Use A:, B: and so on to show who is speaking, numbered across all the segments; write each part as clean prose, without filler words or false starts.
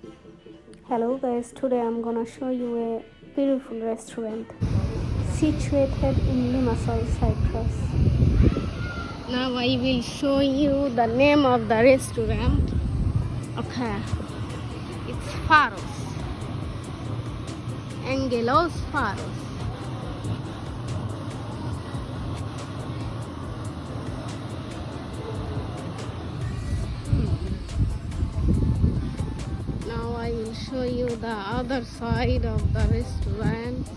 A: Hello guys, today I'm gonna show you a beautiful restaurant situated in Limassol Cyprus. Now I will show you the name of the restaurant. Okay, it's Faros, Agelos Faros. Now I will show you the other side of the restaurant.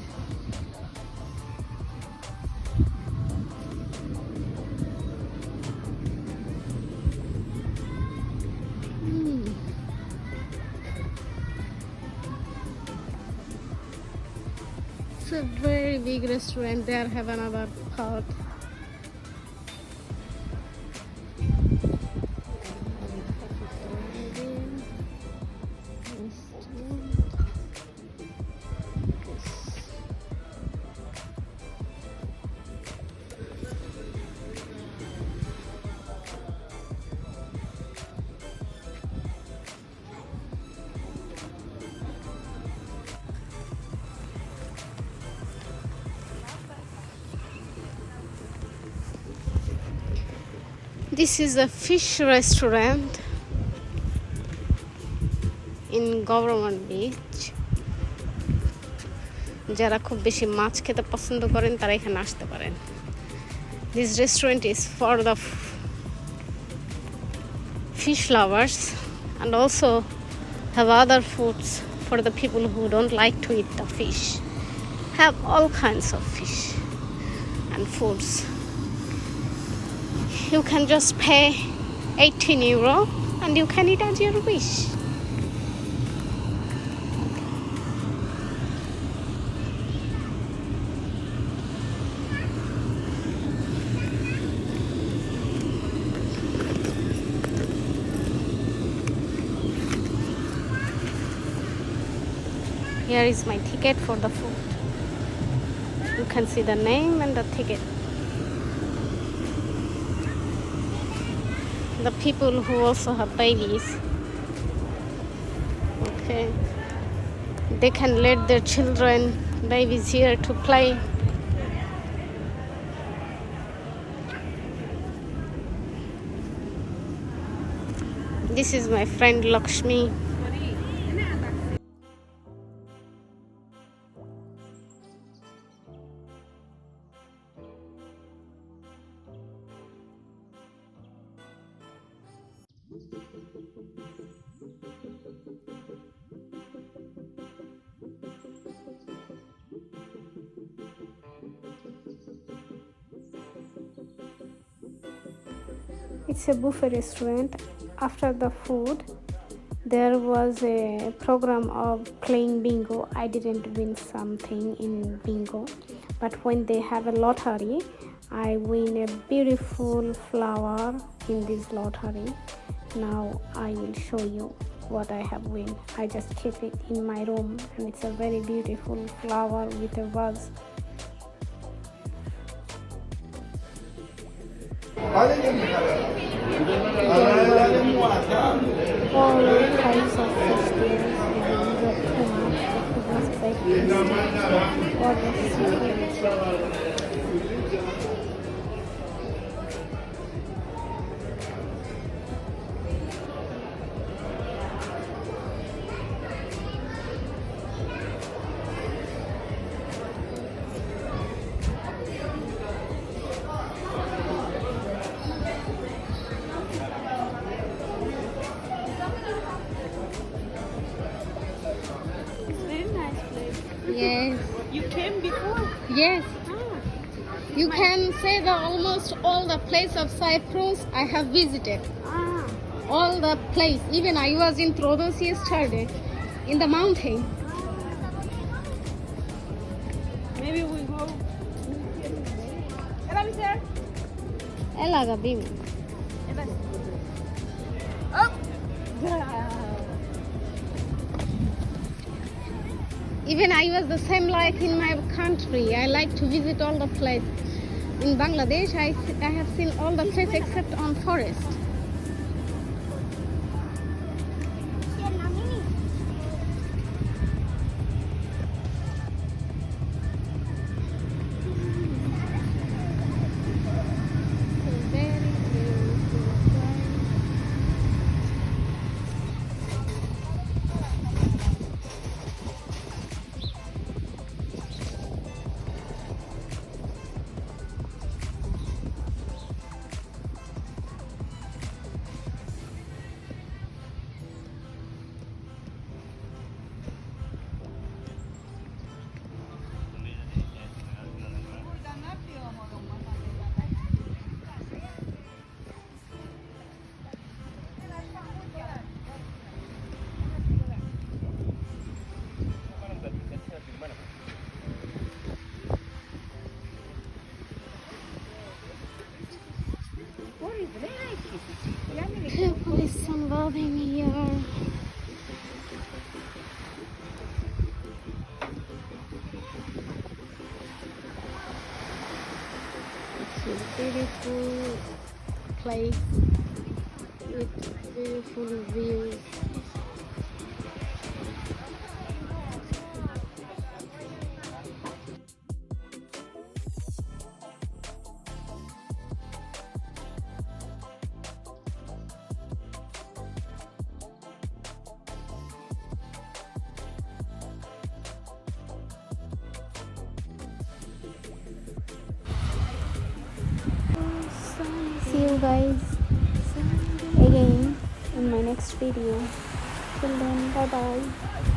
A: It's a very big restaurant. There have another part. This is a fish restaurant in Government Beach. যারা খুব বেশি মাছ খেতে পছন্দ করেন তারা এখানে আসতে পারেন. This restaurant is for the fish lovers and also have other foods for the people who don't like to eat the fish. Have all kinds of fish and foods. You can just pay 18 euro and you can eat as your wish. Here is my ticket for the food. You can see the name and the ticket. The people who also have babies, okay, they can let their children, babies here to play. This is my friend Lakshmi. It's a buffet restaurant. After the food, there was a program of playing bingo. I didn't win something in bingo, but when they have a lottery, I win a beautiful flower in this lottery. Now I will show you what I have win. I just keep it in my room, and it's a very beautiful flower with a vase. All kinds of fish there. Yes.
B: You came before?
A: Yes. You can say that almost all the place of Cyprus I have visited. All the place. Even I was in Rhodos yesterday, in the mountain.
B: Maybe we go.
A: Elaga bim.
B: Oh.
A: Even I was the same like in my country. I like to visit all the places. In Bangladesh, I have seen all the places except on forest. beautiful place with beautiful views. See you guys again in my next video. Till then, bye bye.